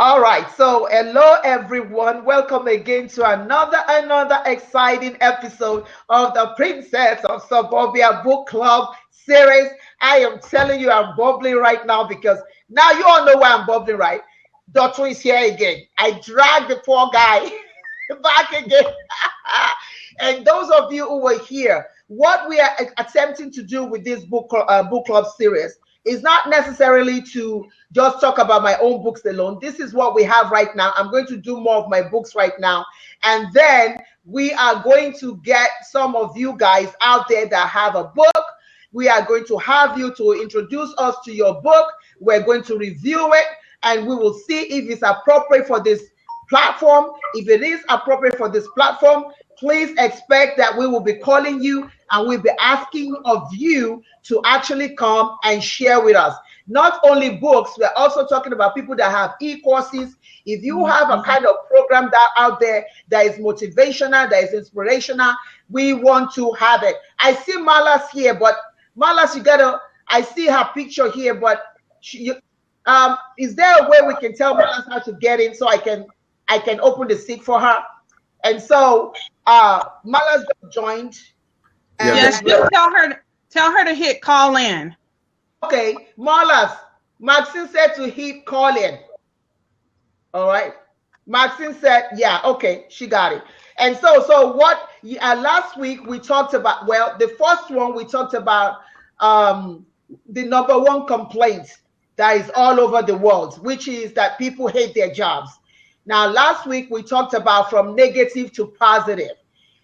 All right, so hello everyone. Welcome again to another exciting episode of the Princess of Suburbia Book Club series. I am telling you, I'm bubbling right now because now you all know why I'm bubbling, right? Dotto is here again. I dragged the poor guy back again. And those of you who were here, what we are attempting to do with this book club series is not necessarily to just talk about my own books alone. This is what we have right now. I'm going to do more of my books right now. And then we are going to get some of you guys out there that have a book. We are going to have you to introduce us to your book. We're going to review it and we will see if it's appropriate for this platform. If it is appropriate for this platform, please expect that we will be calling you and we'll be asking of you to actually come and share with us. Not only books, we're also talking about people that have e-courses. If you have a kind of program that out there that is motivational, that is inspirational, we want to have it. I see Malas here, but Malas, I see her picture here, but is there a way we can tell Malas how to get in so I can open the seat for her? And so Malas joined. Yes, just tell her to hit call in. Okay, Malas, Maxine said to hit call in. All right. Maxine said, yeah, okay, she got it. And so what last week we talked about, well, the first one we talked about the number one complaint that is all over the world, which is that people hate their jobs. Now, last week we talked about from negative to positive.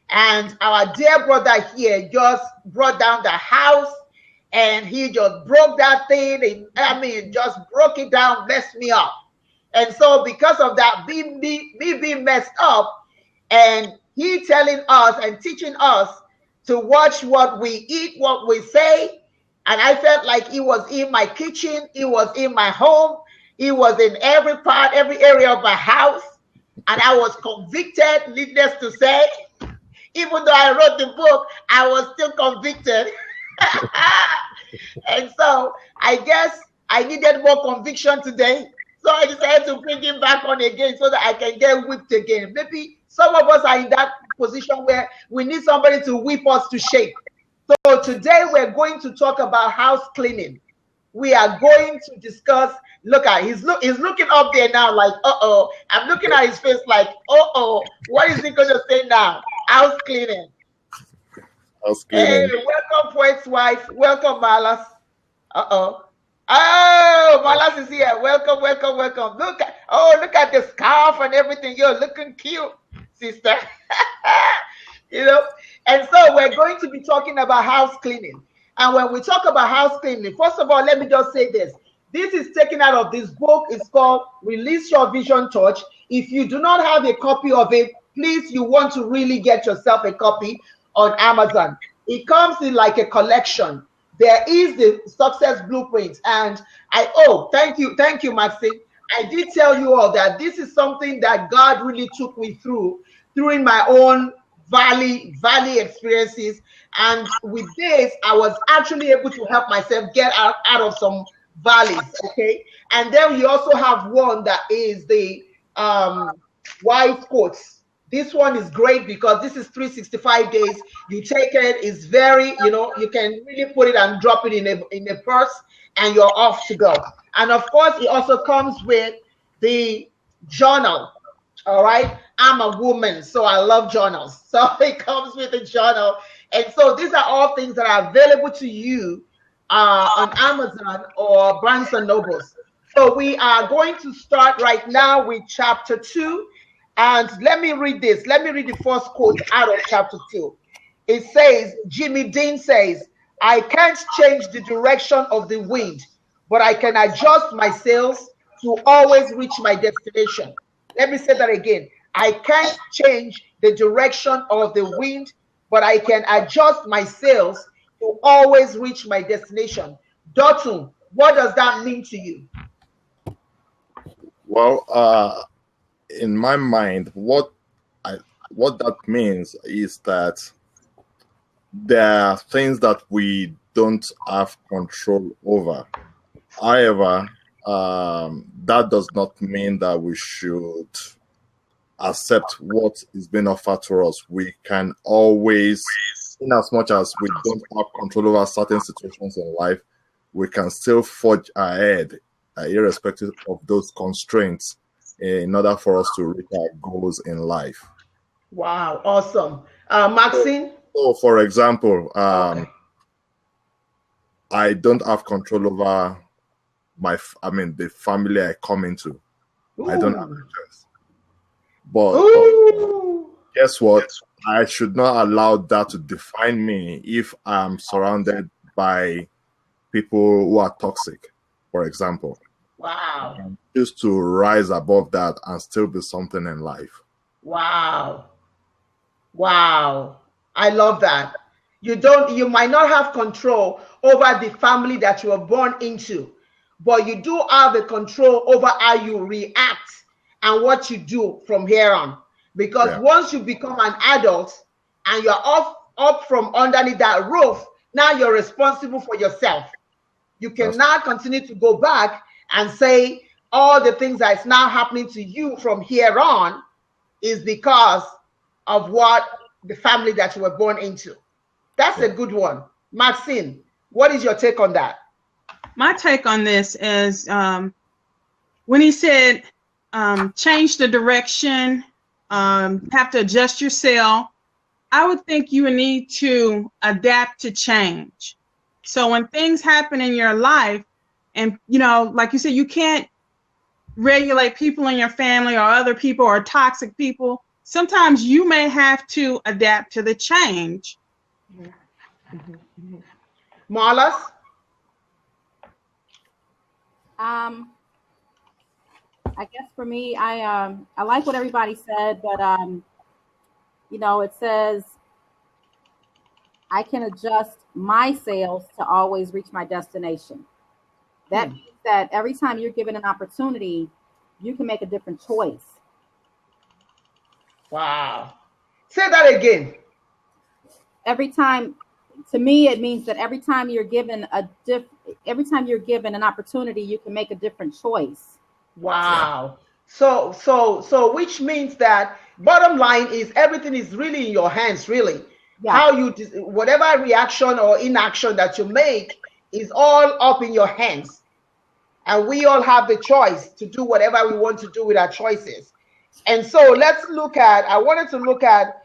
And our dear brother here just brought down the house and he just broke that thing. Just broke it down, messed me up. And so because of that, me being messed up and he telling us and teaching us to watch what we eat, what we say. And I felt like he was in my kitchen. He was in my home. He was in every area of my house. And I was convicted, needless to say. Even though I wrote the book, I was still convicted. And so I guess I needed more conviction today. So I decided to bring him back on again so that I can get whipped again. Maybe some of us are in that position where we need somebody to whip us to shape. So today we're going to talk about house cleaning. We are going to discuss, look at, he's looking up there now like, uh-oh. I'm looking at his face like, uh-oh. What is he going to say now? House cleaning. House cleaning. Hey, welcome, Poet's wife. Welcome, Malas. Uh-oh. Oh, Malas is here. Welcome. Look at the scarf and everything. You're looking cute, sister. And so we're going to be talking about house cleaning. And when we talk about house cleaning, first of all, let me just say this. This is taken out of this book. It's called Release Your Vision Touch. If you do not have a copy of it, please, you want to really get yourself a copy on Amazon. It comes in like a collection. There is the success blueprint. And thank you, Maxine. I did tell you all that this is something that God really took me through during my own valley experiences. And with this, I was actually able to help myself get out of some valleys. Okay. And then we also have one that is the wise quotes. This one is great because this is 365 days. You take it, it's very, you can really put it and drop it in a purse and you're off to go. And of course, it also comes with the journal. All right. I'm a woman, so I love journals. So it comes with a journal. And so these are all things that are available to you on Amazon or Barnes & Nobles. So we are going to start right now with chapter 2. And let me read this. Let me read the first quote out of chapter 2. It says, Jimmy Dean says, I can't change the direction of the wind, but I can adjust my sails to always reach my destination. Let me say that again. I can't change the direction of the wind, but I can adjust my sails to always reach my destination. Dotun, what does that mean to you? Well, in my mind, what that means is that there are things that we don't have control over. However, that does not mean that we should accept what is being offered to us. We can always, in as much as we don't have control over certain situations in life, we can still forge ahead, irrespective of those constraints, in order for us to reach our goals in life. Wow, awesome. Maxine? So for example, Okay. I don't have control over the family I come into. I don't have a choice. But guess what? I should not allow that to define me if I'm surrounded by people who are toxic, for example. Wow. I can choose to rise above that and still be something in life. Wow. Wow. I love that. You might not have control over the family that you were born into, but you do have a control over how you react and what you do from here on. Because once you become an adult and you're up from underneath that roof, now you're responsible for yourself. You cannot continue to go back and say all the things that's now happening to you from here on is because of what the family that you were born into. That's a good one. Maxine, what is your take on that? My take on this is when he said change the direction, have to adjust yourself, I would think you would need to adapt to change. So when things happen in your life, and like you said, you can't regulate people in your family or other people or toxic people. Sometimes you may have to adapt to the change. Marlas? I guess for me, I like what everybody said, but it says I can adjust my sails to always reach my destination. That means that every time you're given an opportunity, you can make a different choice. Wow. Say that again. Every time, to me, it means that every time you're given an opportunity, you can make a different choice. Wow. So which means that bottom line is everything is really in your hands, really. Yeah. How you, whatever reaction or inaction that you make is all up in your hands. And we all have the choice to do whatever we want to do with our choices. And so I wanted to look at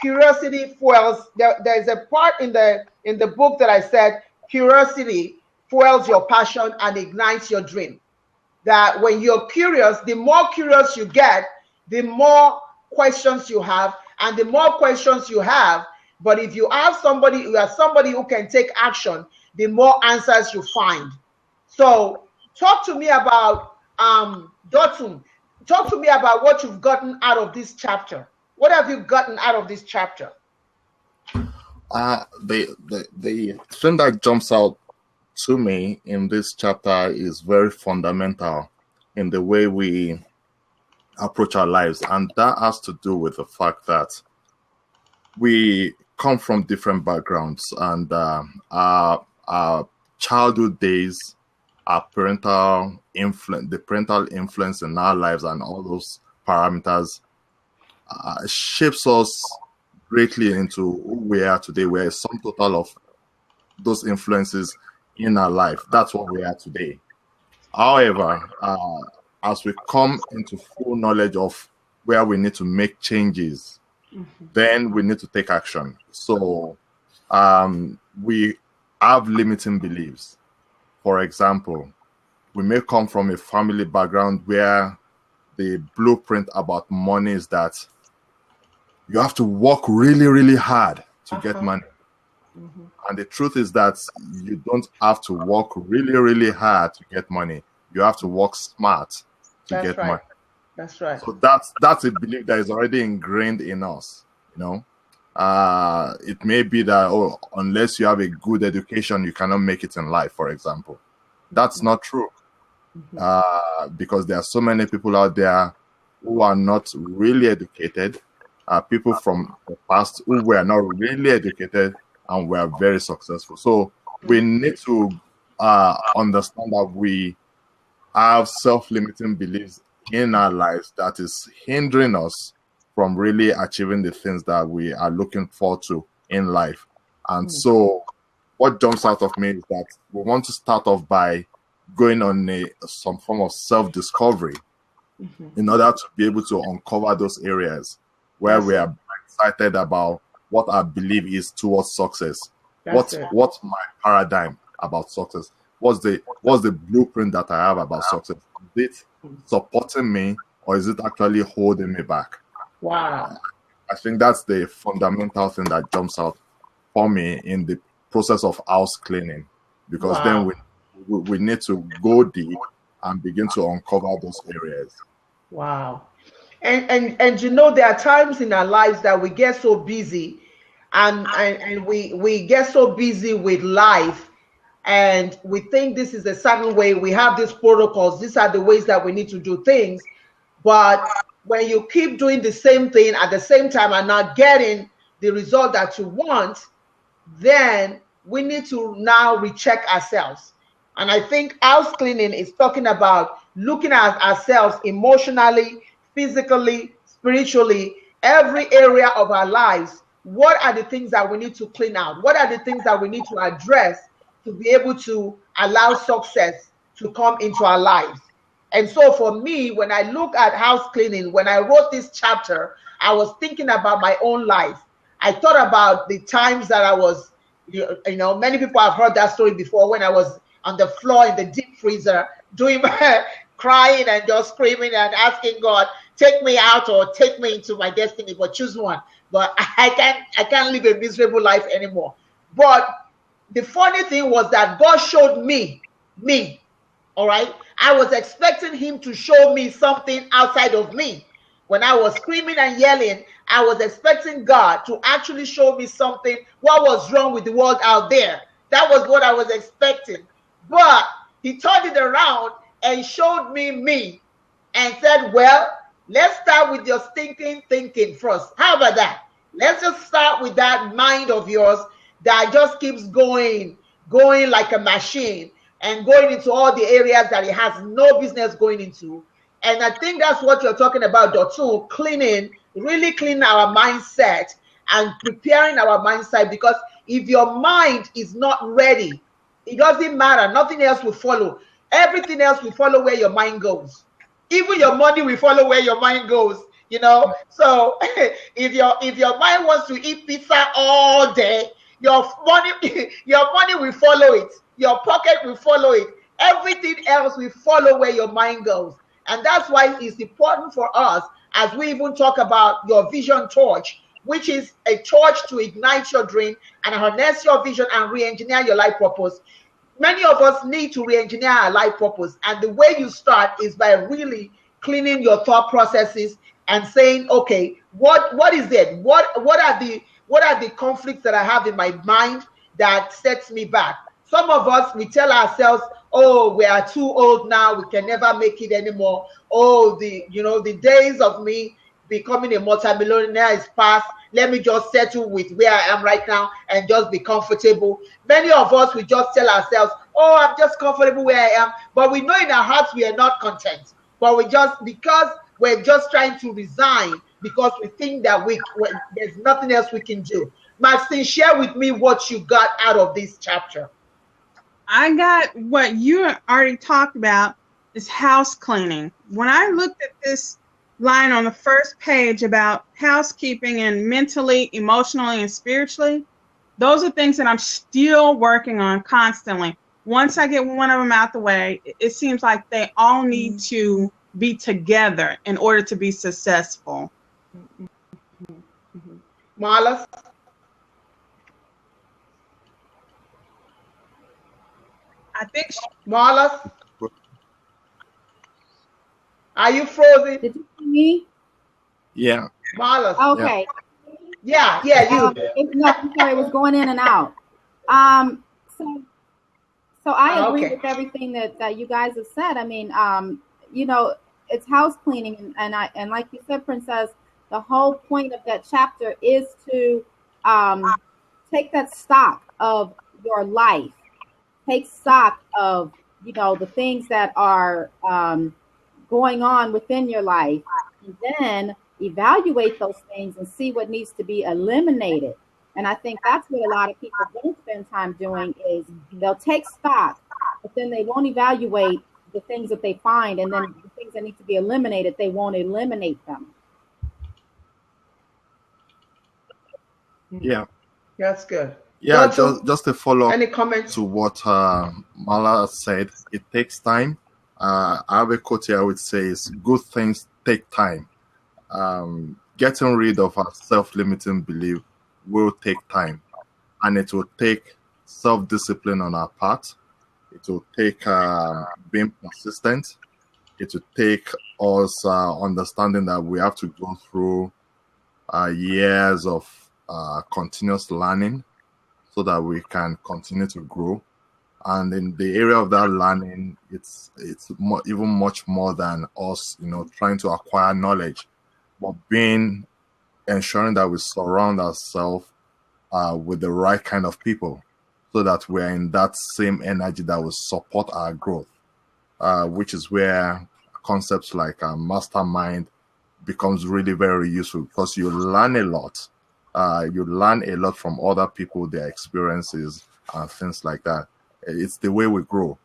curiosity fuels. There's a part in the book that I said, curiosity fuels your passion and ignites your dream. That when you're curious, the more curious you get, the more questions you have, and the more questions you have. But if you have somebody who can take action, the more answers you find. So talk to me about Dotun. Talk to me about what you've gotten out of this chapter. What have you gotten out of this chapter? The thing that jumps out to me in this chapter is very fundamental in the way we approach our lives, and that has to do with the fact that we come from different backgrounds, and our childhood days, our parental influence, the parental influence in our lives, and all those parameters shapes us greatly into who we are today. We're a sum total of those influences in our life. That's what we are today. However, as we come into full knowledge of where we need to make changes, then we need to take action. So we have limiting beliefs. For example, we may come from a family background where the blueprint about money is that you have to work really, really hard to get money. And the truth is that you don't have to work really, really hard to get money. You have to work smart to get money. That's right. So that's a belief that is already ingrained in us. It may be that unless you have a good education, you cannot make it in life, for example. That's not true. Because there are so many people out there who are not really educated, people from the past who were not really educated and were very successful. So we need to understand that we have self-limiting beliefs in our lives that is hindering us from really achieving the things that we are looking forward to in life. And so what jumps out of me is that we want to start off by going on some form of self-discovery in order to be able to uncover those areas where we are excited about what our belief is towards success. What's my paradigm about success? What's the blueprint that I have about success? Is it supporting me, or is it actually holding me back? Wow. I think that's the fundamental thing that jumps out for me in the process of house cleaning, because then we need to go deep and begin to uncover those areas. Wow. And you know, there are times in our lives that we get so busy and we get so busy with life, and we think this is a certain way. We have these protocols. These are the ways that we need to do things. But when you keep doing the same thing at the same time and not getting the result that you want, then we need to now recheck ourselves. And I think house cleaning is talking about looking at ourselves emotionally, physically, spiritually, every area of our lives. What are the things that we need to clean out? What are the things that we need to address to be able to allow success to come into our lives? And so for me, when I look at house cleaning, when I wrote this chapter, I was thinking about my own life. I thought about the times that I was, you know, many people have heard that story before, when I was on the floor in the deep freezer doing crying and just screaming and asking God, take me out or take me into my destiny, but choose one. But I can't live a miserable life anymore. But the funny thing was that God showed me. All right. I was expecting him to show me something outside of me. When I was screaming and yelling, I was expecting God to actually show me something, what was wrong with the world out there. That was what I was expecting. But he turned it around and showed me and said, well, let's start with your stinking thinking first. How about that? Let's just start with that mind of yours that just keeps going like a machine and going into all the areas that it has no business going into. And I think that's what you're talking about, Dotun, cleaning, really cleaning our mindset and preparing our mindset. Because if your mind is not ready, it doesn't matter. Nothing else will follow. Everything else will follow where your mind goes. Even your money will follow where your mind goes. You know, so if your mind wants to eat pizza all day, your money will follow it. Your pocket will follow it. Everything else will follow where your mind goes. And that's why it's important for us, as we even talk about your vision torch, which is a torch to ignite your dream and harness your vision and re-engineer your life purpose. Many of us need to re-engineer our life purpose. And the way you start is by really cleaning your thought processes and saying, okay, what is it? What are the conflicts that I have in my mind that sets me back? Some of us, we tell ourselves, oh, we are too old now, we can never make it anymore. Oh, the days of me becoming a multimillionaire is past. Let me just settle with where I am right now and just be comfortable. Many of us, we just tell ourselves, oh, I'm just comfortable where I am. But we know in our hearts we are not content. But because we're just trying to resign, because we think that there's nothing else we can do. Maxine, share with me what you got out of this chapter. I got what you already talked about, is house cleaning. When I looked at this line on the first page about housekeeping and mentally, emotionally, and spiritually, those are things that I'm still working on constantly. Once I get one of them out the way, it seems like they all need to be together in order to be successful. Marla? I think Marla? Are you frozen? Did you see me? Yeah. Marla? Okay. Yeah, you. No, I'm sorry, it was going in and out. So I agree with everything that you guys have said. I mean, it's house cleaning, and like you said, Princess, the whole point of that chapter is to take that stock of your life, take stock of you know, the things that are going on within your life, and then evaluate those things and see what needs to be eliminated. And I think that's what a lot of people don't spend time doing, is they'll take stock, but then they won't evaluate the things that they find, and then the things that need to be eliminated, they won't eliminate them. Yeah. That's good. Yeah, Dr. just to follow Any up comments? to what Mala said, it takes time. I have a quote here which says, good things take time. Getting rid of our self-limiting belief will take time, and it will take self-discipline on our part. It will take being persistent. It will take us understanding that we have to go through years of continuous learning so that we can continue to grow. And in the area of that learning, it's even much more than us, trying to acquire knowledge, but ensuring that we surround ourselves with the right kind of people, so that we're in that same energy that will support our growth, which is where concepts like mastermind becomes really very useful, because you learn a lot. You learn a lot from other people, their experiences, and things like that. It's the way we grow.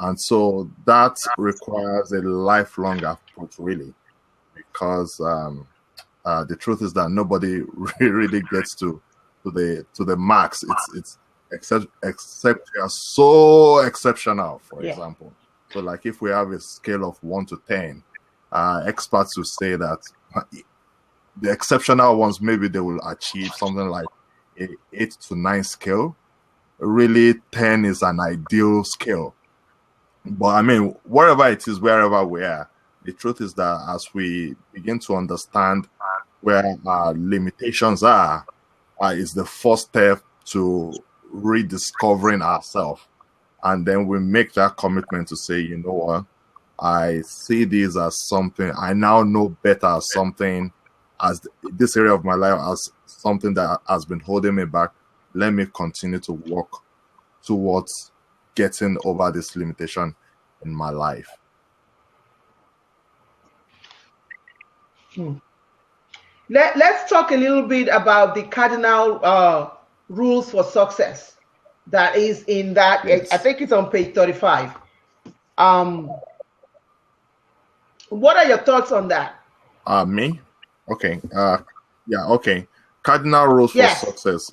And so that requires a lifelong approach, really, because the truth is that nobody really gets to the max. It's except you are so exceptional, for example. So like if we have a scale of 1 to 10, experts will say that the exceptional ones, maybe they will achieve something like an 8 to 9 scale. Really, 10 is an ideal scale. But I mean, wherever it is, wherever we are, the truth is that as we begin to understand where our limitations are, is the first step to rediscovering ourselves. And then we make that commitment to say, you know what, I see this as something, I now know better as something, as this area of my life as something that has been holding me back. Let me continue to work towards getting over this limitation in my life. Let's talk a little bit about the cardinal rules for success. That is in that, yes. I think it's on page 35. What are your thoughts on that? Me? Okay. Yeah, okay. Cardinal rules for success.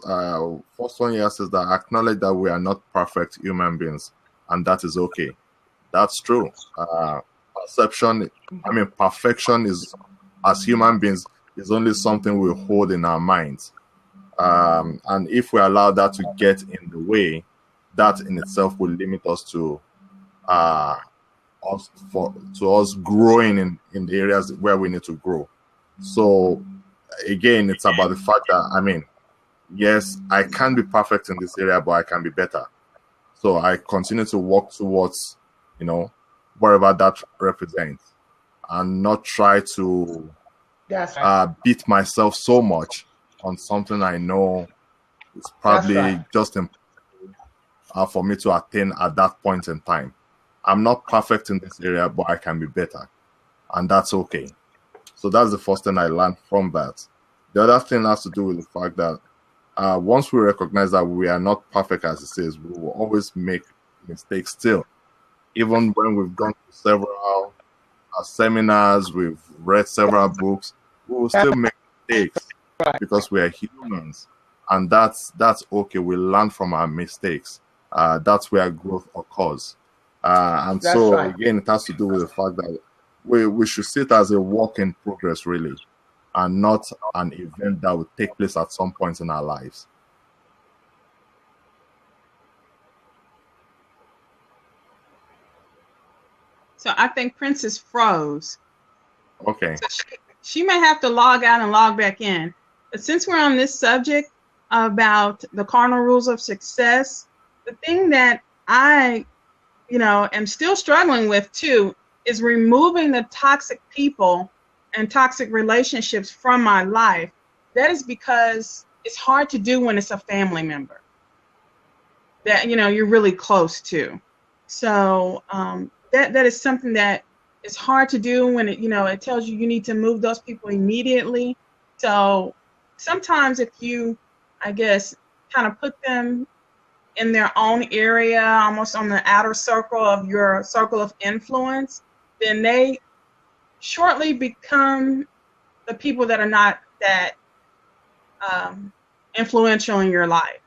First one here says that acknowledge that we are not perfect human beings, and that is okay. That's true. Perfection is, as human beings, is only something we hold in our minds. And if we allow that to get in the way, that in itself will limit us to us growing in the areas where we need to grow. So again, it's about the fact that, yes, I can be perfect in this area, but I can be better. So I continue to work towards, wherever that represents, and not try to beat myself so much on something I know is probably just impossible for me to attain at that point in time. I'm not perfect in this area, but I can be better, and that's okay. So that's the first thing I learned from that. The other thing has to do with the fact that once we recognize that we are not perfect, as it says, we will always make mistakes still. Even when we've gone to several seminars, we've read several books, we will still make mistakes because we are humans. And that's okay. We learn from our mistakes. That's where growth occurs. Again, it has to do with the fact that we should see it as a work in progress, really, and not an event that will take place at some point in our lives. So I think Princess froze. Okay. So she may have to log out and log back in. But since we're on this subject about the cardinal rules of success, the thing that I, am still struggling with too is removing the toxic people and toxic relationships from my life. That is because it's hard to do when it's a family member that, you're really close to. So that is something that is hard to do when it tells you need to move those people immediately. So sometimes if you, I guess, kind of put them in their own area, almost on the outer circle of your circle of influence, then they shortly become the people that are not that influential in your life.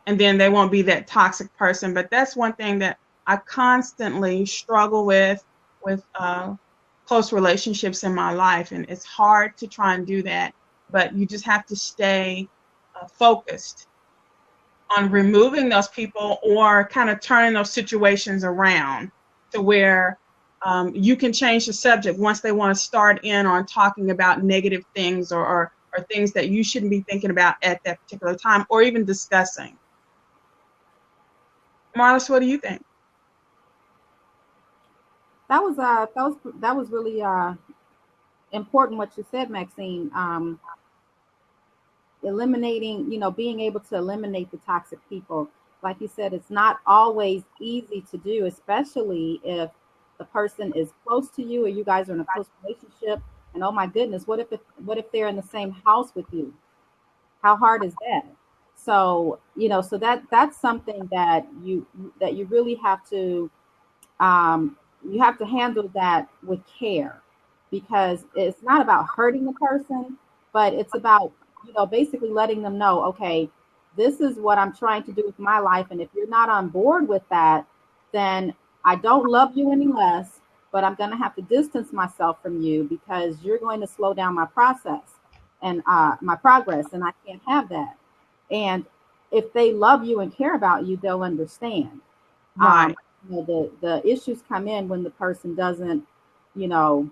And then they won't be that toxic person. But that's one thing that I constantly struggle with close relationships in my life. And it's hard to try and do that. But you just have to stay focused on removing those people or kind of turning those situations around to where you can change the subject once they want to start in on talking about negative things or things that you shouldn't be thinking about at that particular time or even discussing. Marlis, what do you think? That was really important what you said, Maxine. Eliminating, being able to eliminate the toxic people. Like you said, it's not always easy to do, especially if the person is close to you or you guys are in a close relationship. And oh my goodness, what if they're in the same house with you? How hard is that? So, so that's something that you really have to you have to handle that with care, because it's not about hurting the person, but it's about basically letting them know, okay, this is what I'm trying to do with my life. And if you're not on board with that, then I don't love you any less, but I'm going to have to distance myself from you because you're going to slow down my process and my progress. And I can't have that. And if they love you and care about you, they'll understand. Right. The issues come in when the person doesn't, when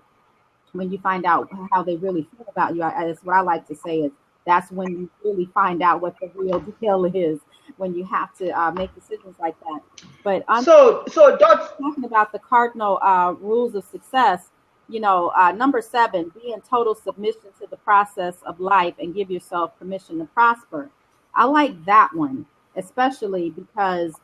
you find out how they really feel about you. That's what I like to say is, that's when you really find out what the real deal is, when you have to make decisions like that. But so talking about the cardinal rules of success, number 7, be in total submission to the process of life and give yourself permission to prosper. I like that one, especially because,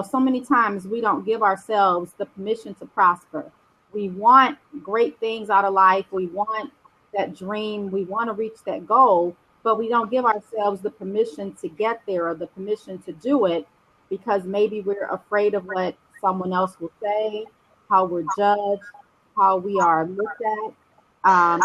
so many times we don't give ourselves the permission to prosper. We want great things out of life. We want that dream. We want to reach that goal. But we don't give ourselves the permission to get there or the permission to do it because maybe we're afraid of what someone else will say, how we're judged, how we are looked at.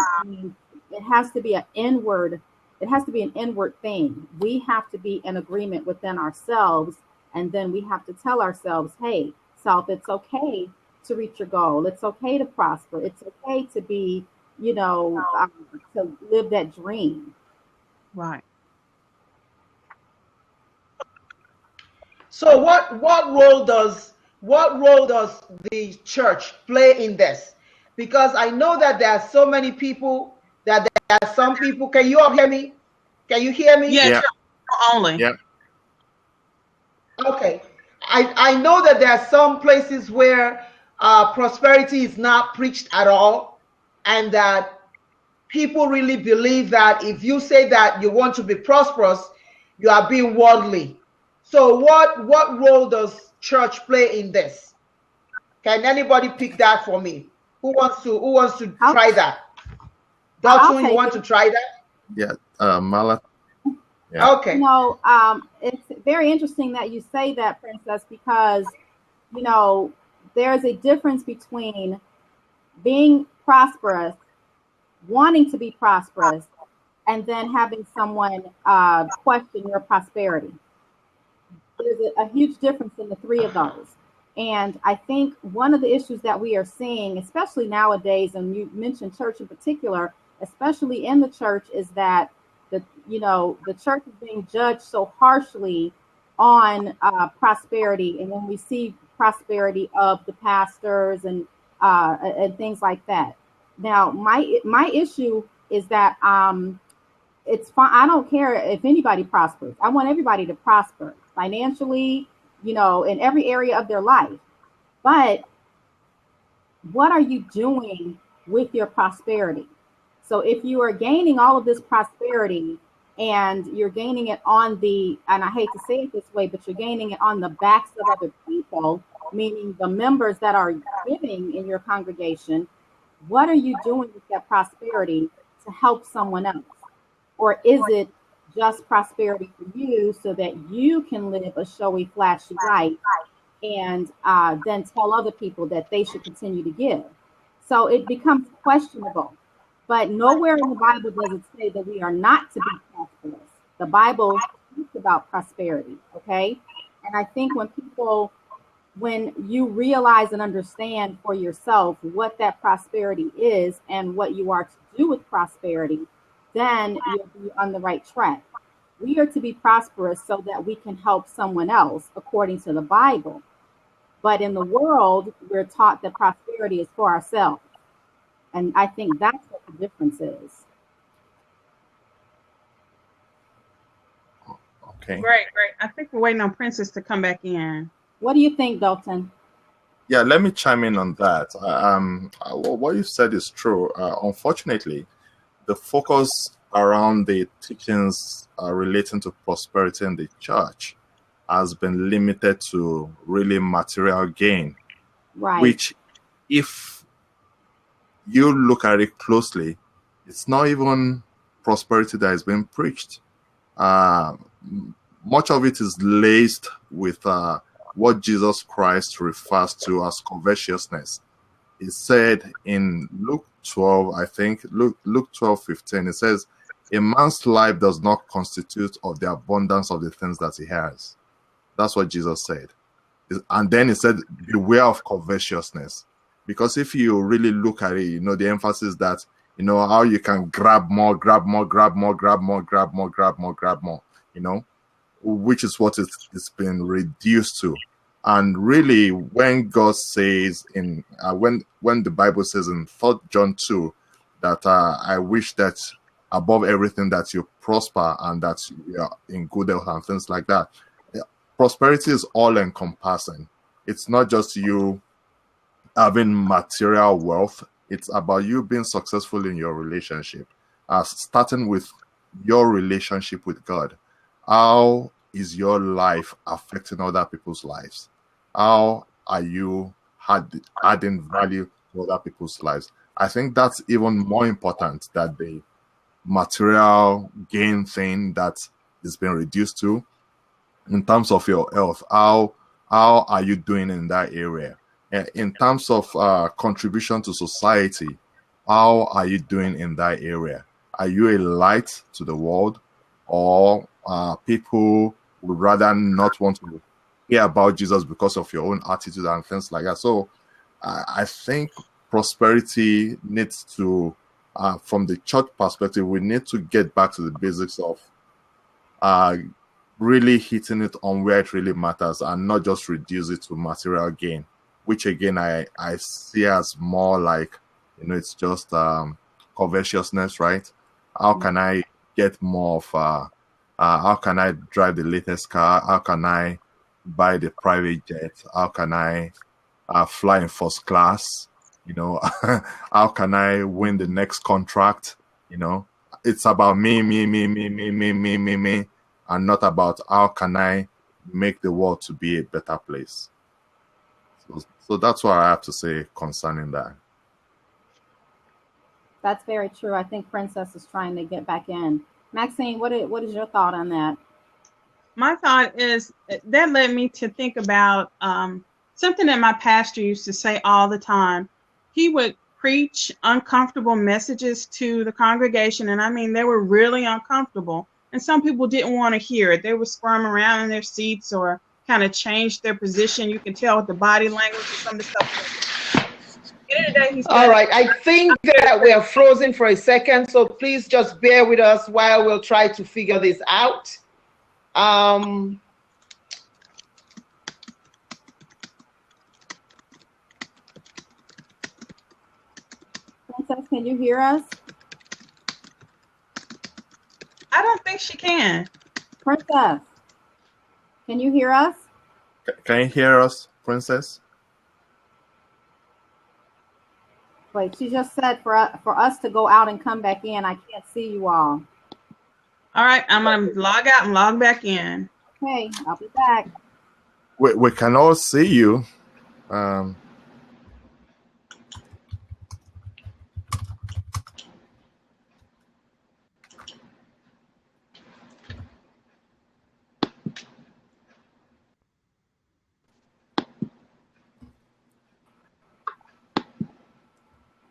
It has to be an inward. It has to be an inward thing. We have to be in agreement within ourselves, and then we have to tell ourselves, "Hey, self, it's okay to reach your goal. It's okay to prosper. It's okay to be, to live that dream." Right. So what role does the church play in this? Because I know that there are so many people, that there are some people. Can you all hear me? Can you hear me? Yeah. Only. Yeah. Okay. I know that there are some places where prosperity is not preached at all, and that people really believe that if you say that you want to be prosperous, you are being worldly. So what role does church play in this? Can anybody pick that for me? Who wants to try that? Dalton, you want to try that? Yeah, Mala. Yeah. Okay. It's very interesting that you say that, Princess, because there's a difference between being prosperous, wanting to be prosperous, and then having someone question your prosperity. There's a huge difference in the three of those. And I think one of the issues that we are seeing, especially nowadays, and you mentioned church in particular, especially in the church, is that the church is being judged so harshly on prosperity. And when we see prosperity of the pastors and things like that. Now, my issue is that it's fine. I don't care if anybody prospers. I want everybody to prosper financially, in every area of their life. But what are you doing with your prosperity? So if you are gaining all of this prosperity and you're gaining it on and I hate to say it this way, but you're gaining it on the backs of other people, meaning the members that are giving in your congregation, what are you doing with that prosperity to help someone else? Or is it just prosperity for you so that you can live a showy, flashy life and then tell other people that they should continue to give? So it becomes questionable. But nowhere in the Bible does it say that we are not to be prosperous. The Bible speaks about prosperity, okay? And I think when you realize and understand for yourself what that prosperity is and what you are to do with prosperity, then you'll be on the right track. We are to be prosperous so that we can help someone else according to the Bible. But in the world, we're taught that prosperity is for ourselves. And I think that's what the difference is. Okay. Great. I think we're waiting on Princess to come back in. What do you think, Dalton? Yeah, let me chime in on that. What you said is true. Unfortunately, the focus around the teachings relating to prosperity in the church has been limited to really material gain, Right. which, if you look at it closely, it's not even prosperity that is being preached. Much of it is laced with what Jesus Christ refers to as covetousness. He said in Luke 12, I think, Luke 12:15, it says, "A man's life does not constitute of the abundance of the things that he has." That's what Jesus said. And then he said, "Beware of covetousness." Because if you really look at it, the emphasis that, how you can grab more, which is what it's been reduced to. And really, when God says when the Bible says in 3 John 2 that I wish that above everything that you prosper and that you are in good health and things like that, prosperity is all encompassing. It's not just you having material wealth. It's about you being successful in your relationship, starting with your relationship with God. How is your life affecting other people's lives? How are you adding value to other people's lives? I think that's even more important than the material gain thing that is being reduced to. In terms of your health, how are you doing in that area? In terms of contribution to society, how are you doing in that area? Are you a light to the world, or people would rather not want to hear about Jesus because of your own attitude and things like that? So I think prosperity needs to, from the church perspective, we need to get back to the basics of really hitting it on where it really matters and not just reduce it to material gain, which again I see as more like, it's just covetousness, right? How can I get more of how can I drive the latest car? How can I buy the private jet? How can I fly in first class? How can I win the next contract? It's about me, and not about how can I make the world to be a better place. So that's what I have to say concerning that. That's very true. I think Princess is trying to get back in. Maxine, what is your thought on that? My thought is that led me to think about something that my pastor used to say all the time. He would preach uncomfortable messages to the congregation, and I mean, they were really uncomfortable. And some people didn't want to hear it. They would squirm around in their seats or kind of change their position. You can tell with the body language and some of the stuff. All right, I think that we are frozen for a second, so please just bear with us while we'll try to figure this out. Princess, can you hear us? I don't think she can. Princess, can you hear us? Can you hear us, Princess? Wait, she just said for us to go out and come back in. I can't see you all. All right, I'm going to log out and log back in. Okay, I'll be back. We can all see you. Um,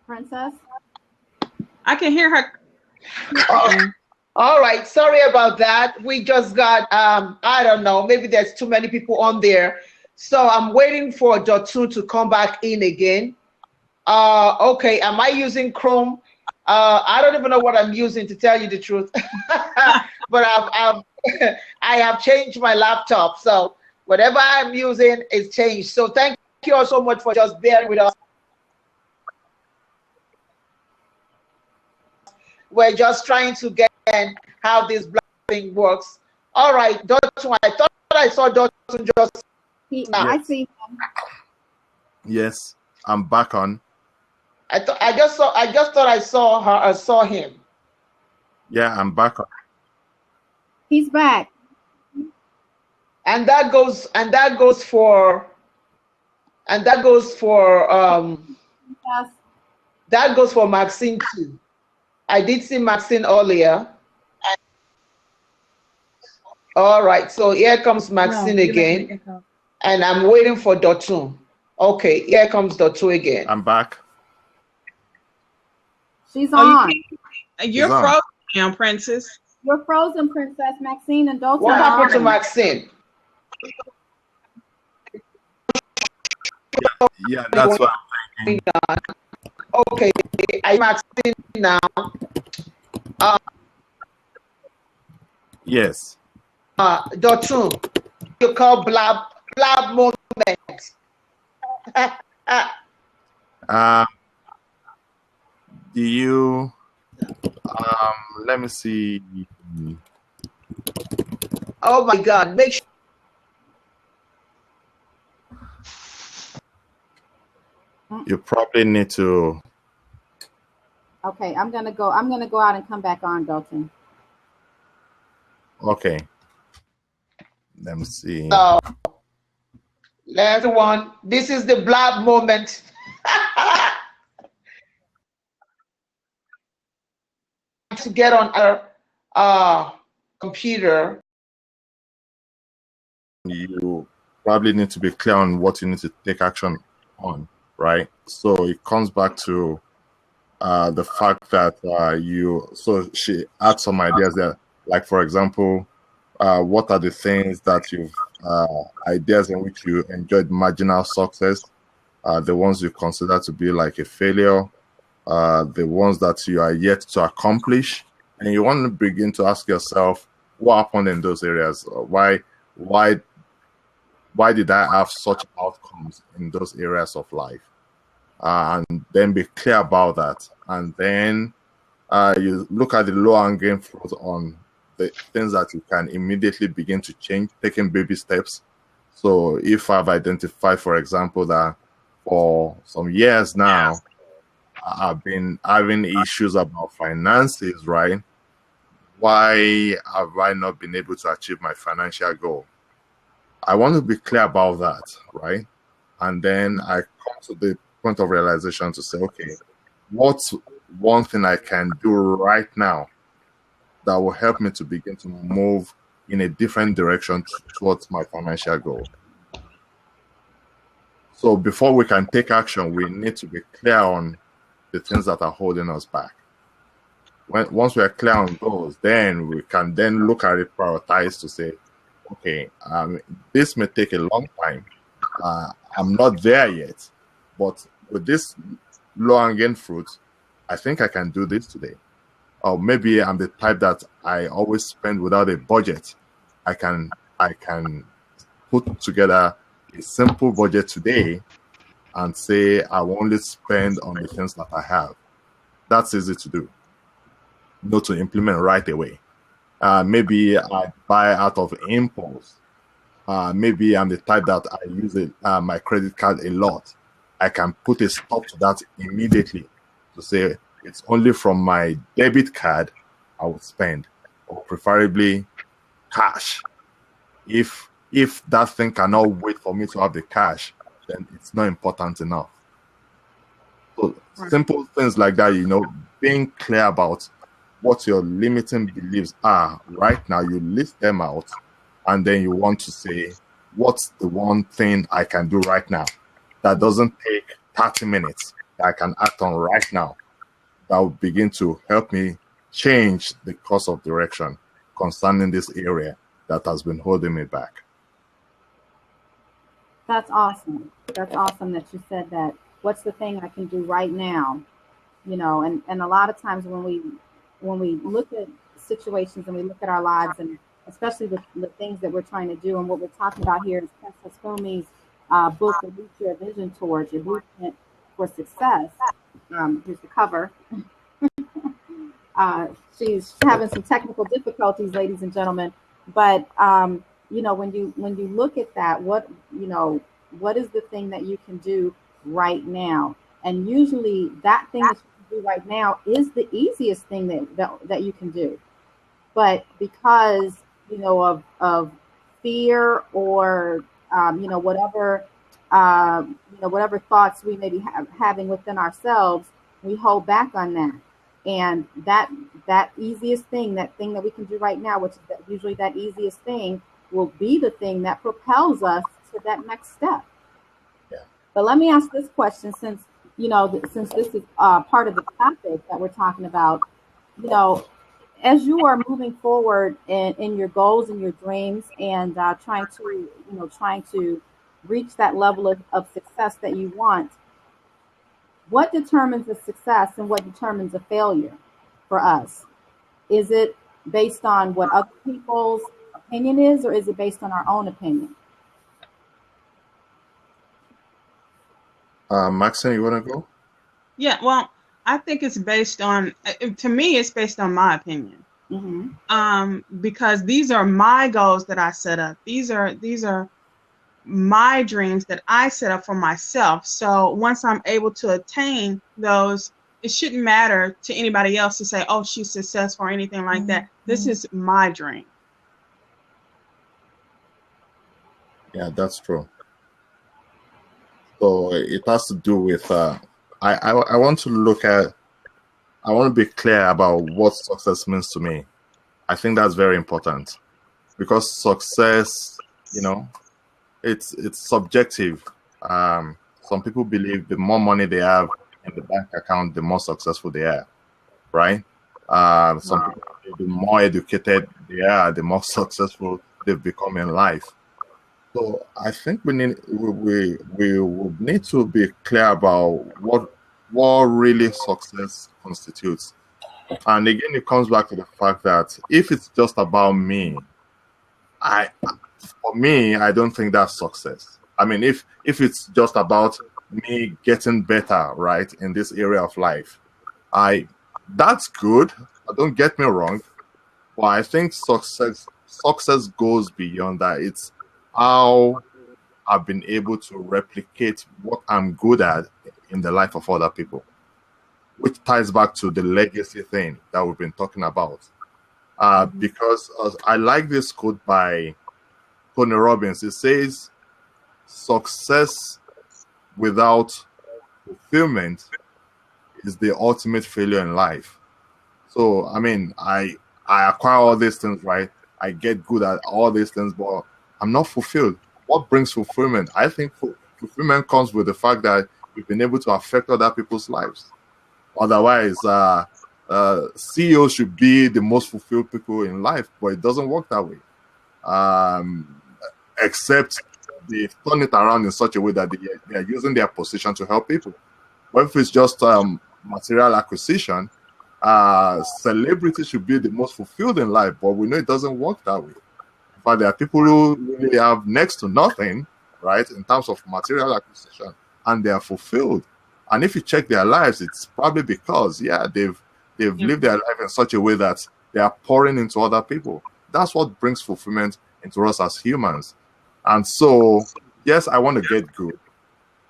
Princess? I can hear her. Oh, all right, sorry about that. We just got I don't know, maybe there's too many people on there. So I'm waiting for Dotun to come back in again. Okay, am I using Chrome? I don't even know what I'm using, to tell you the truth. But I have changed my laptop, so whatever I'm using is changed. So thank you all so much for just bearing with us. We're just trying to get how this black thing works. All right, Dotun, I thought I saw Dotun just now. I see him. yes, I'm back on. I just thought I saw her. I saw him. Yeah, I'm back on. He's back. And that goes for Yes. that goes for Maxine too. I did see Maxine earlier. All right, so here comes Maxine again, and I'm waiting for Dotun. Okay, here comes Dotun again. I'm back. She's on. You're She's on. frozen now, Princess. You're frozen, Princess. Maxine and Dotun. What happened to on. Maxine? Yeah, that's what I'm thinking. Okay, I'm Maxine now. Yes. Dotun, you call blab moment. Do you let me see. Oh my God, make sure. You probably need to. Okay, I'm gonna go out and come back on, Dotun. Okay. Let me see. Last one. This is the blab moment. To get on our computer. You probably need to be clear on what you need to take action on, right? So it comes back to the fact that so she had some ideas there, like for example, what are the things that you've ideas in which you enjoyed marginal success, the ones you consider to be like a failure, the ones that you are yet to accomplish, and you want to begin to ask yourself what happened in those areas. Why did I have such outcomes in those areas of life? And then be clear about that. And then you look at the low-hanging fruit on the things that you can immediately begin to change, taking baby steps. So if I've identified, for example, that for some years now, I've been having issues about finances, right? Why have I not been able to achieve my financial goal? I want to be clear about that, right? And then I come to the point of realization to say, okay, what's one thing I can do right now that will help me to begin to move in a different direction towards my financial goal? So before we can take action, we need to be clear on the things that are holding us back. Once we are clear on those, then we can then look at it, prioritize to say, okay, this may take a long time. I'm not there yet, but with this low-hanging fruit, I think I can do this today. Or maybe I'm the type that I always spend without a budget. I can put together a simple budget today and say I will only spend on the things that I have. That's easy to do, not to implement right away. Maybe I buy out of impulse. Maybe I'm the type that I use my credit card a lot. I can put a stop to that immediately to say it's only from my debit card I would spend, or preferably cash. If that thing cannot wait for me to have the cash, then it's not important enough. So simple things like that, being clear about what your limiting beliefs are right now, you list them out, and then you want to say, what's the one thing I can do right now that doesn't take 30 minutes that I can act on right now that will begin to help me change the course of direction concerning this area that has been holding me back. That's awesome. That's awesome that you said that. What's the thing I can do right now? And a lot of times when we look at situations and we look at our lives, and especially with the things that we're trying to do, and what we're talking about here is Princess Fumi's book, Release Your Vision Towards Your Blueprint for Success. Here's the cover. She's having some technical difficulties, ladies and gentlemen. But when you look at that, what is the thing that you can do right now? And usually that thing that you can do right now is the easiest thing that you can do. But because of fear or whatever thoughts we may be having within ourselves, we hold back on that. And that easiest thing, that thing that we can do right now, which is usually that easiest thing, will be the thing that propels us to that next step. Yeah. But let me ask this question, since this is part of the topic that we're talking about. As you are moving forward in your goals and your dreams, and trying to reach that level of success that you want, what determines a success and what determines a failure for us? Is it based on what other people's opinion is, or is it based on our own opinion? Maxine, you want to go? Yeah, well, I think it's based on, to me, it's based on my opinion. Mm-hmm. Because these are my goals that I set up. These are my dreams that I set up for myself. So once I'm able to attain those, it shouldn't matter to anybody else to say, oh, she's successful or anything like that. This is my dream. Yeah, that's true. So it has to do with, I want to be clear about what success means to me. I think that's very important, because success, it's subjective. Some people believe the more money they have in the bank account, the more successful they are, right? Some people believe the more educated they are, the more successful they've become in life. So I think we need to be clear about what really success constitutes. And again, it comes back to the fact that if it's just about me, I don't think that's success. I mean, if it's just about me getting better, right, in this area of life, that's good. Don't get me wrong, but I think success goes beyond that. It's how I've been able to replicate what I'm good at in the life of other people, which ties back to the legacy thing that we've been talking about. Because I like this quote by Tony Robbins. It says, success without fulfillment is the ultimate failure in life. So, I mean, I acquire all these things, right? I get good at all these things, but I'm not fulfilled. What brings fulfillment? I think fulfillment comes with the fact that we've been able to affect other people's lives. Otherwise, CEOs should be the most fulfilled people in life, but it doesn't work that way. Except they turn it around in such a way that they are using their position to help people. But if it's just material acquisition, celebrity should be the most fulfilled in life, but we know it doesn't work that way. In fact, there are people who really have next to nothing, right, in terms of material acquisition, and they are fulfilled. And if you check their lives, it's probably because, they've lived their life in such a way that they are pouring into other people. That's what brings fulfillment into us as humans. And so, yes, I want to get good,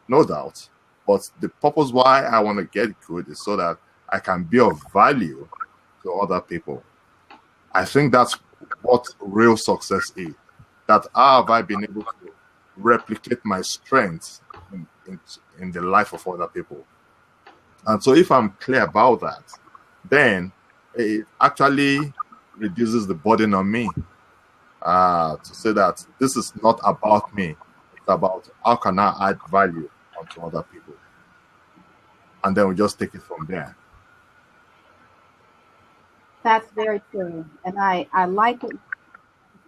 no doubt. But the purpose why I want to get good is so that I can be of value to other people. I think that's what real success is. That how have I been able to replicate my strengths in the life of other people. And so if I'm clear about that, then it actually reduces the burden on me to say that this is not about me. It's about how can I add value onto other people. And then we just take it from there. That's very true. And I like what you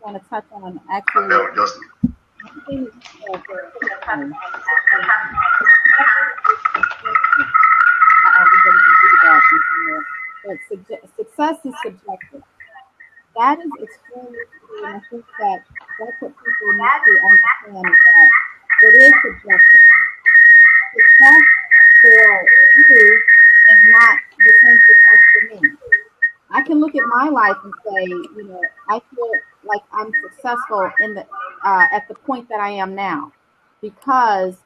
want to touch on actually. But success is subjective. That is extremely true, and I think that that's what people need to understand is that it is subjective. Success for you is not the same success for me. I can look at my life and say, you know, I feel like I'm successful in the at the point that I am now because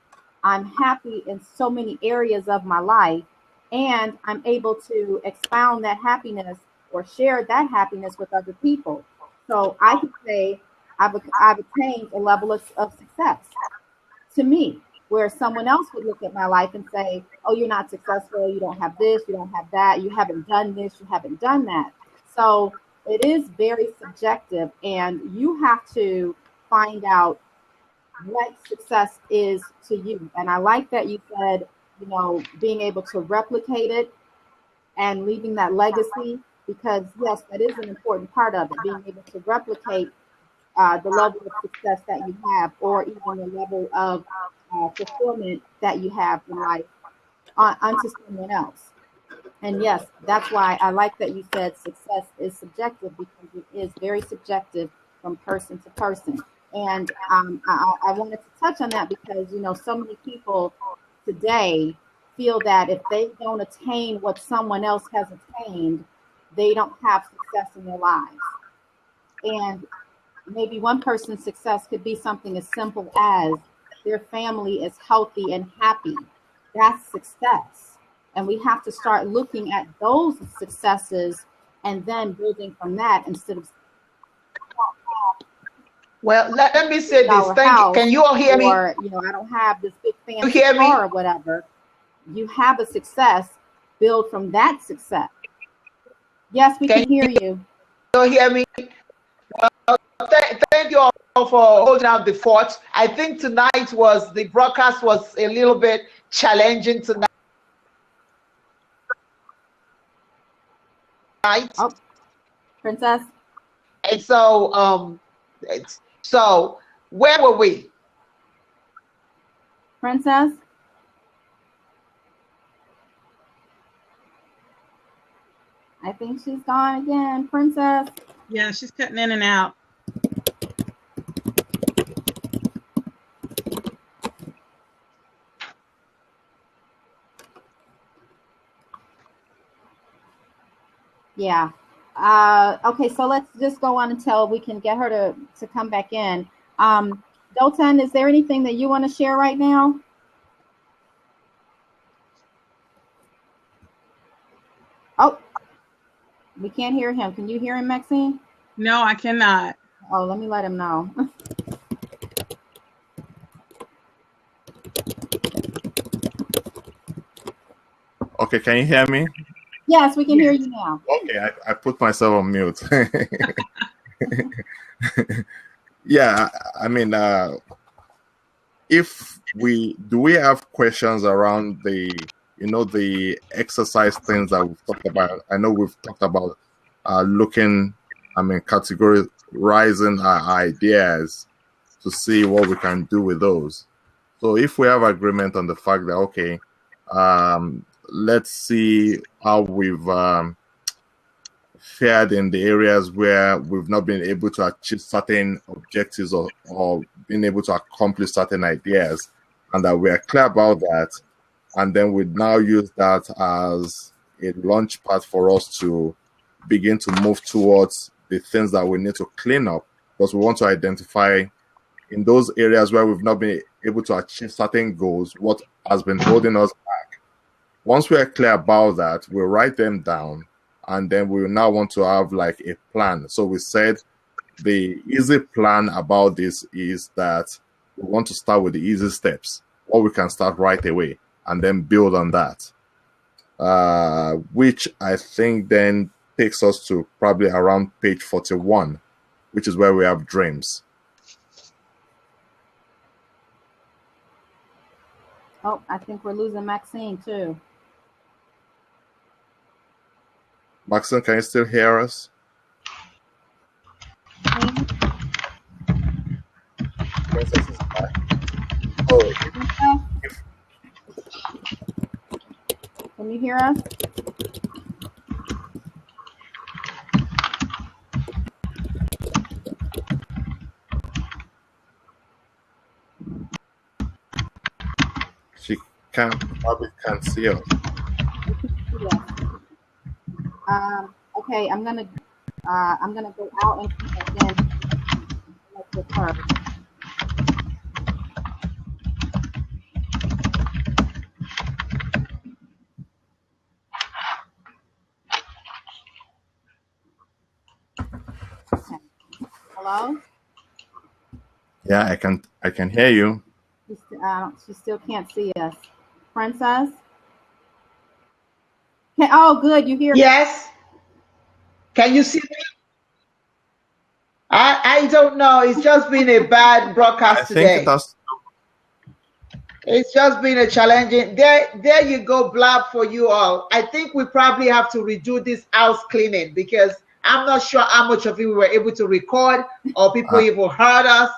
I'm happy in so many areas of my life, and I'm able to expound that happiness or share that happiness with other people. So I could say I've attained a level of success to me, where someone else would look at my life and say, oh, you're not successful, you don't have this, you don't have that, you haven't done this, you haven't done that. So it is very subjective, and you have to find out what success is to you. And I like that you said, you know, being able to replicate it and leaving that legacy, because yes, that is an important part of it, being able to replicate the level of success that you have, or even the level of fulfillment that you have in life onto someone else. And yes, that's why I like that you said success is subjective, because it is very subjective from person to person. And I wanted to touch on that because, you know, so many people today feel that if they don't attain what someone else has attained, they don't have success in their lives. And maybe one person's success could be something as simple as their family is healthy and happy. That's success. And we have to start looking at those successes and then building from that instead of. Well, let me say this. Thank you. Can you all hear me? Or, you know, I don't have this big fancy car or whatever. You have a success, build from that success. Yes, we can hear you. You hear me? Thank you all for holding out the fort. I think the broadcast was a little bit challenging tonight. Oh, Princess. And so where were we? Princess? I think she's gone again. Princess? Yeah, she's cutting in and out. Yeah. Okay, so let's just go on until we can get her to come back in. Dotan, is there anything that you want to share right now? Oh, we can't hear him. Can you hear him, Maxine? No, I cannot. Oh, let me let him know. Okay, can you hear me? Yes, we can hear you now. Okay, I put myself on mute. Yeah, I mean, if we have questions around the exercise things that we've talked about. I know we've talked about categorizing our ideas to see what we can do with those. So if we have agreement on the fact that, okay, let's see how we've fared in the areas where we've not been able to achieve certain objectives or been able to accomplish certain ideas, and that we're clear about that. And then we now use that as a launch pad for us to begin to move towards the things that we need to clean up, because we want to identify in those areas where we've not been able to achieve certain goals, what has been holding us back. Once we are clear about that, we'll write them down, and then we now want to have like a plan. So we said the easy plan about this is that we want to start with the easy steps. or we can start right away and then build on that. Which I think then takes us to probably around page 41, which is where we have dreams. Oh, I think we're losing Maxine too. Maxine, can you still hear us? Princess is back. Oh, can you hear us? she probably can't see us. Okay, I'm gonna go out and come back in. Let's get her. Okay. Hello? Yeah, I can hear you. She still can't see us. Princess? Okay, oh, good. You hear me? Yes. Can you see me? I don't know. It's just been a bad broadcast today. It's just been a challenging. There you go, blab for you all. I think we probably have to redo this house cleaning because I'm not sure how much of it we were able to record or people even heard us.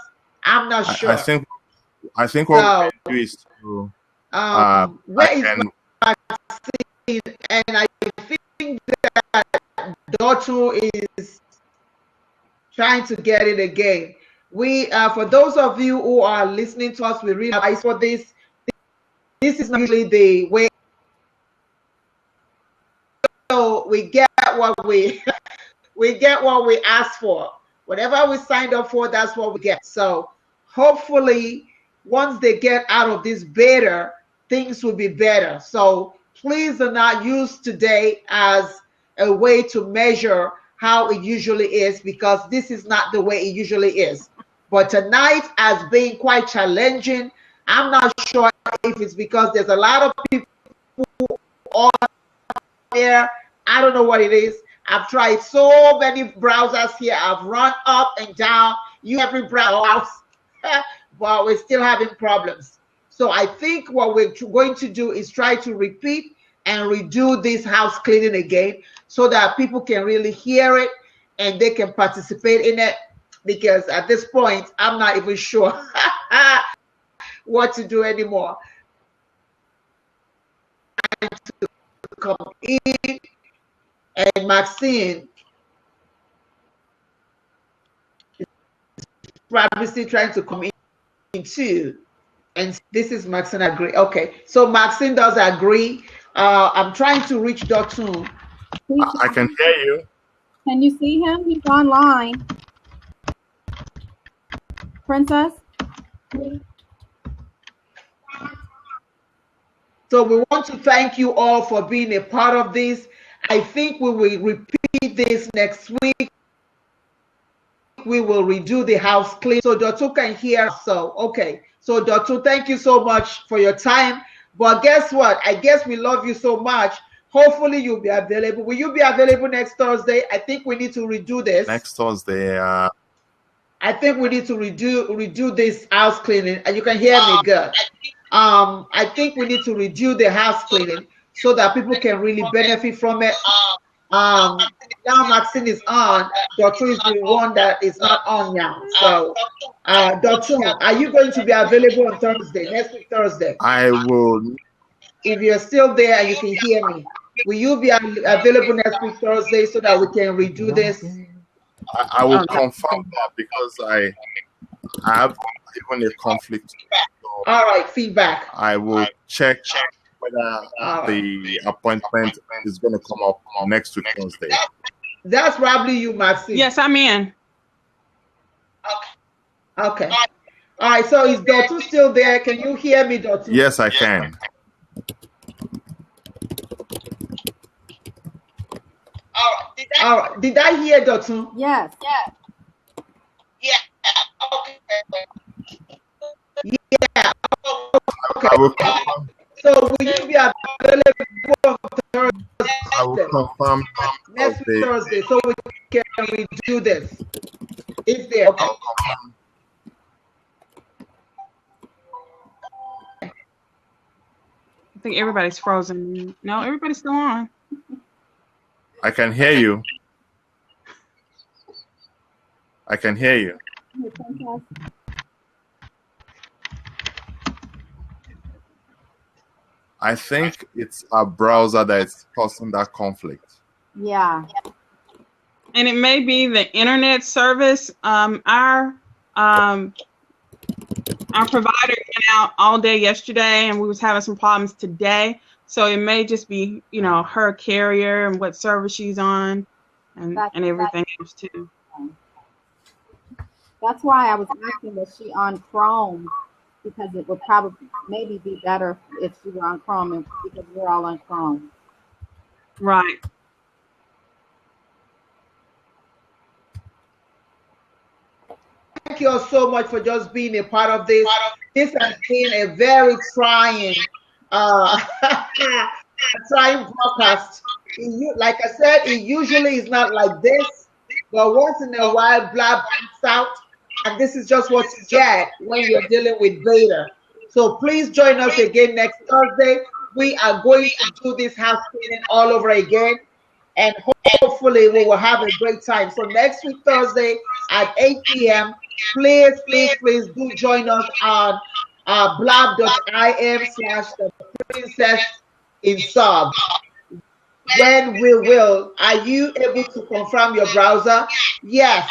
I'm not sure. I think what we do is to where is Maxine? And I think that Dotu is trying to get it again. We for those of you who are listening to us, we really advise for this. This is not usually the way. So we get what we get what we asked for. Whatever we signed up for, that's what we get. So hopefully, once they get out of this beta, things will be better. So please do not use today as a way to measure how it usually is, because this is not the way it usually is. But tonight has been quite challenging. I'm not sure if it's because there's a lot of people on there. I don't know what it is. I've tried so many browsers here. I've run up and down, every browser, but we're still having problems. So I think what we're going to do is try to repeat and redo this house cleaning again so that people can really hear it and they can participate in it, because at this point, I'm not even sure what to do anymore. To come in, and Maxine is probably still trying to come in too. And this is Maxine agree. Okay, so Maxine does agree. I'm trying to reach Dotun. I can hear you. Can you see him? He's online. Princess? So we want to thank you all for being a part of this. I think we will repeat this next week. We will redo the house clean so Dotu can hear. So, okay. So Dotu, thank you so much for your time. But guess what? I guess we love you so much. Hopefully you'll be available. Will you be available next Thursday? I think we need to redo this. Next Thursday. I think we need to redo this house cleaning. And you can hear me good. I think we need to redo the house cleaning so that people can really benefit from it. Now Maxine is on. Dotu is the one that is not on now. So, Dotu, are you going to be available on Thursday, next week Thursday? I will. If you're still there and you can hear me, will you be available next week Thursday so that we can redo this? I will confirm that because I have even a conflict. So all right, feedback. I will check whether the appointment is going to come up next week Thursday. That's probably you, Maxine. Yes, I'm in. Okay. All right, so is Dotu still there? Can you hear me, Dotu? Yes, I can. All right. Did I hear Dotu? Yes. Yeah. Okay. Okay. I will confirm. So will you be available on Thursday? I will confirm Next Thursday. Thursday, so we can do this. If there. Okay. I'll confirm. I think everybody's frozen. No, everybody's still on. I can hear you. I can hear you. I think it's our browser that is causing that conflict. Yeah. And it may be the internet service. Our provider went out all day yesterday, and we was having some problems today. So it may just be, you know, her carrier and what service she's on, and everything else too. That's why I was asking, was she on Chrome? Because it would probably maybe be better if she were on Chrome, and because we're all on Chrome. Right. Thank you all so much for just being a part of this. This has been a very trying, trying broadcast. Like I said, it usually is not like this, but once in a while, Blab comes out, and this is just what you get when you're dealing with beta. So please join us again next Thursday. We are going to do this house cleaning all over again, and hopefully we will have a great time. So next week, Thursday at 8 p.m., please do join us on blab.im/the-princess-in-sub. When we will, are you able to confirm your browser? Yes,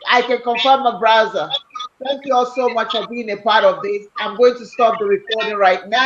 I can confirm my browser. Thank you all so much for being a part of this. I'm going to stop the recording right now.